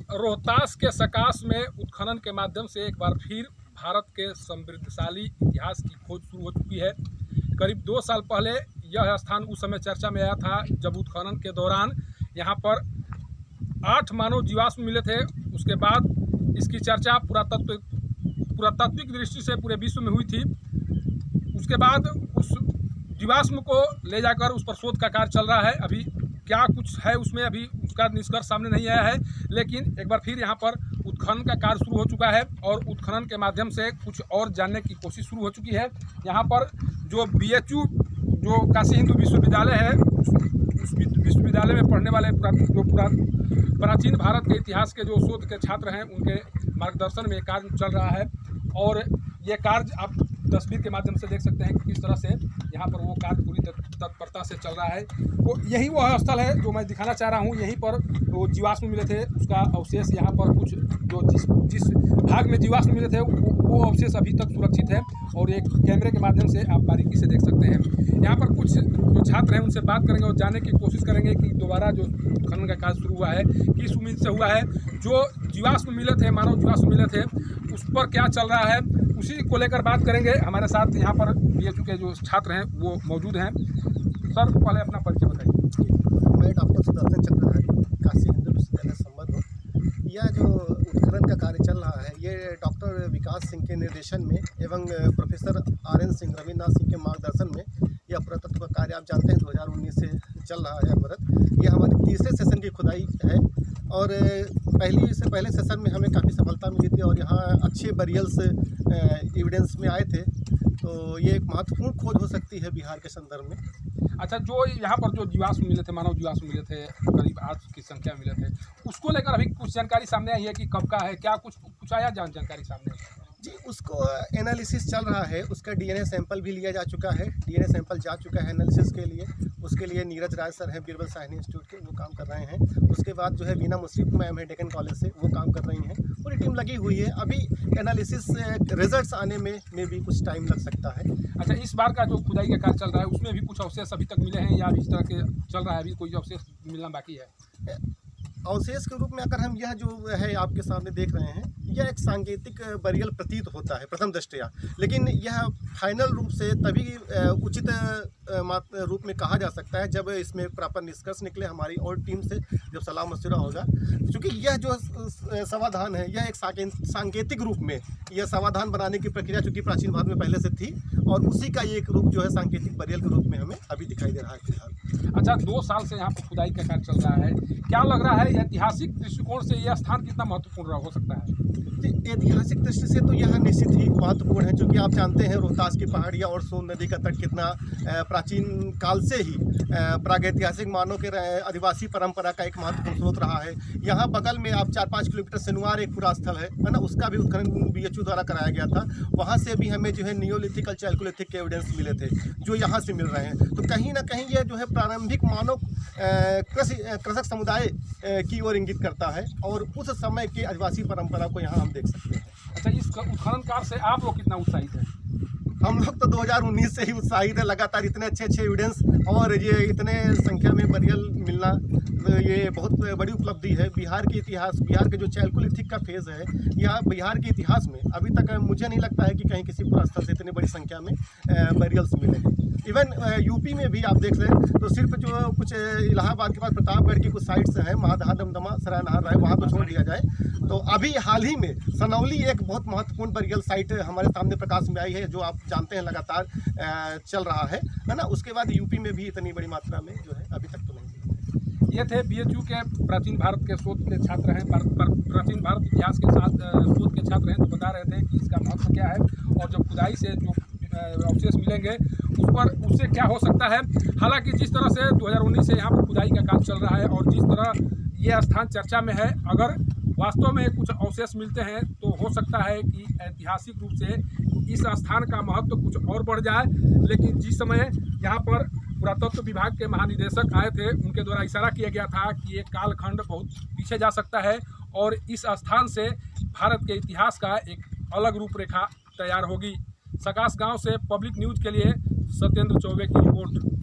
रोहतास के सकाश में उत्खनन के माध्यम से एक बार फिर भारत के समृद्धशाली इतिहास की खोज शुरू हो चुकी है। करीब 2 साल पहले यह स्थान उस समय चर्चा में आया था जब उत्खनन के दौरान यहाँ पर 8 मानव जीवाश्म मिले थे। उसके बाद इसकी चर्चा पुरातात्विक दृष्टि से पूरे विश्व में हुई थी। उसके बाद उस जीवाश्म को ले जाकर उस पर शोध का कार्य चल रहा है। अभी क्या कुछ है उसमें अभी उसका निष्कर्ष सामने नहीं आया है, लेकिन एक बार फिर यहाँ पर उत्खनन का कार्य शुरू हो चुका है और उत्खनन के माध्यम से कुछ और जानने की कोशिश शुरू हो चुकी है। यहाँ पर जो BHU जो काशी हिंदू विश्वविद्यालय है, उस विश्वविद्यालय में पढ़ने वाले प्राचीन भारत के इतिहास के जो शोध के छात्र हैं उनके मार्गदर्शन में कार्य चल रहा है। और ये कार्य आप तस्वीर के माध्यम से देख सकते हैं कि किस तरह से यहाँ पर वो कार्य पूरी तत्परता से चल रहा है। वो यही वह स्थल है जो मैं दिखाना चाह रहा हूँ। यहीं पर वो जीवाश्म मिले थे, उसका अवशेष यहाँ पर कुछ जो जिस भाग में जीवाश्म मिले थे वो अवशेष अभी तक सुरक्षित है और एक कैमरे के माध्यम से आप बारीकी से देख सकते हैं। यहाँ पर कुछ जो छात्र हैं उनसे बात करेंगे और जानने की कोशिश करेंगे कि दोबारा जो उत्खनन का कार्य शुरू हुआ है किस उम्मीद से हुआ है, जो जीवाश्म मिले थे, मानव जीवाश्म मिले थे, उस पर क्या चल रहा है, उसी को लेकर बात करेंगे। हमारे साथ यहाँ पर BHU के जो छात्र हैं वो मौजूद हैं। सर, पहले अपना परिचय बताइए। मैं डॉक्टर सुदर्शन चक्रधारी, काशी हिंदू विश्वविद्यालय संबंध हूँ। यह जो उत्खनन का कार्य चल रहा है ये डॉक्टर विकास सिंह के निर्देशन में एवं प्रोफेसर RN सिंह, रविन्द्रनाथ सिंह के मार्गदर्शन में यह पुरातत्व का कार्य आप जानते हैं 2019 से चल रहा है अनवरत। यह हमारे तीसरे सेशन की खुदाई है और पहले सेशन में हमें काफ़ी सफलता मिली थी और यहाँ अच्छे बरियल्स एविडेंस में आए थे। तो ये एक महत्वपूर्ण खोज हो सकती है बिहार के संदर्भ में। अच्छा, जो यहाँ पर जो जीवाश्म मिले थे, मानव जीवाश्म मिले थे, करीब 8 की संख्या मिले थे, उसको लेकर अभी कुछ जानकारी सामने आई है कि कब का है, क्या कुछ आया जानकारी सामने? जी, उसको एनालिसिस चल रहा है। उसका DNA सैंपल भी लिया जा चुका है, DNA सैंपल जा चुका है एनालिसिस के लिए। उसके लिए नीरज राज सर हैं बीरबल साहनी इंस्टीट्यूट के, वो काम कर रहे हैं। उसके बाद जो है वीना मुश्रीफ मैम है डेक्कन कॉलेज से, वो काम कर रही हैं। पूरी टीम लगी हुई है। अभी एनालिसिस रिजल्ट्स आने में भी कुछ टाइम लग सकता है। अच्छा, इस बार का जो खुदाई का कार्य चल रहा है उसमें भी कुछ अवशेष अभी तक मिले हैं या इस तरह के चल रहा है, अभी कोई अवशेष मिलना बाकी है? अवशेष के रूप में अगर हम यह जो है आपके सामने देख रहे हैं, यह एक सांकेतिक बरियल प्रतीत होता है प्रथम दृष्टया, लेकिन यह फाइनल रूप से तभी उचित रूप में कहा जा सकता है जब इसमें प्रॉपर निष्कर्ष निकले हमारी और टीम से, जब सलाह मशवरा होगा। क्योंकि यह जो समाधान है यह एक सांकेतिक रूप में यह समाधान बनाने की प्रक्रिया चूँकि प्राचीन भारत में पहले से थी और उसी का एक रूप जो है सांकेतिक बरियल के रूप में हमें अभी दिखाई दे रहा है फिलहाल। अच्छा, 2 साल से यहाँ पर खुदाई का कार्य चल रहा है, क्या लग रहा है ऐतिहासिक दृष्टिकोण से यह स्थान कितना महत्वपूर्ण हो सकता है? ऐतिहासिक दृष्टि से तो यह निश्चित ही महत्वपूर्ण है, क्योंकि आप जानते हैं रोहतास की पहाड़ियाँ और सोन नदी का तट कितना प्राचीन काल से ही प्रागैतिहासिक मानव के आदिवासी परंपरा का एक महत्वपूर्ण स्रोत रहा है। यहाँ बगल में आप 4-5 किलोमीटर सिनुआर एक पूरा स्थल है ना, उसका भी उत्खनन BHU द्वारा कराया गया था। वहाँ से भी हमें जो है नियोलिथिक और चैल्कोलिथिक के एविडेंस मिले थे जो यहाँ से मिल रहे हैं। तो कहीं ना कहीं यह जो है प्रारंभिक मानव कृषक समुदाय की ओर इंगित करता है और उस समय की आदिवासी परंपरा को यहाँ हम देख सकते हैं। अच्छा, इस उत्खनन कार्य से आप लोग कितना उत्साहित हैं? हम लोग तो 2019 से ही उत्साहित है। लगातार इतने अच्छे एविडेंस और ये इतने संख्या में बरियल मिलना, तो ये बहुत बड़ी उपलब्धि है। बिहार के इतिहास, बिहार के जो चैल्कोलिथिक का फेज़ है, यह बिहार के इतिहास में अभी तक मुझे नहीं लगता है कि कहीं किसी पुरास्थल से इतनी बड़ी संख्या में बरियल्स मिले हैं। इवन यूपी में भी आप देख लें तो सिर्फ जो कुछ इलाहाबाद के पास प्रतापगढ़ की कुछ साइट्स हैं, महादहा, दमदमा, सरायनहार राय, वहाँ को छोड़ दिया जाए तो अभी हाल ही में सनौली एक बहुत महत्वपूर्ण बरियल साइट हमारे सामने प्रकाश में आई है, जो आप जानते हैं लगातार चल रहा है ना। उसके बाद यूपी में भी इतनी बड़ी मात्रा में जो है अभी तक तो नहीं। ये थे BHU के प्राचीन भारत के शोध के छात्र हैं, प्राचीन भारत इतिहास के साथ शोध के छात्र हैं, जो बता रहे थे कि इसका महत्व क्या है और जब खुदाई से जो अवशेष मिलेंगे उस पर उससे क्या हो सकता है। हालांकि जिस तरह से 2019 से यहाँ पर खुदाई का काम चल रहा है और जिस तरह ये स्थान चर्चा में है, अगर वास्तव में कुछ अवशेष मिलते हैं तो हो सकता है कि ऐतिहासिक रूप से इस स्थान का महत्व कुछ और बढ़ जाए। लेकिन जिस समय यहाँ पर पुरातत्व विभाग के महानिदेशक आए थे, उनके द्वारा इशारा किया गया था कि ये कालखंड बहुत पीछे जा सकता है और इस स्थान से भारत के इतिहास का एक अलग रूपरेखा तैयार होगी। सकाश गांव से पब्लिक न्यूज़ के लिए सत्येंद्र चौबे की रिपोर्ट।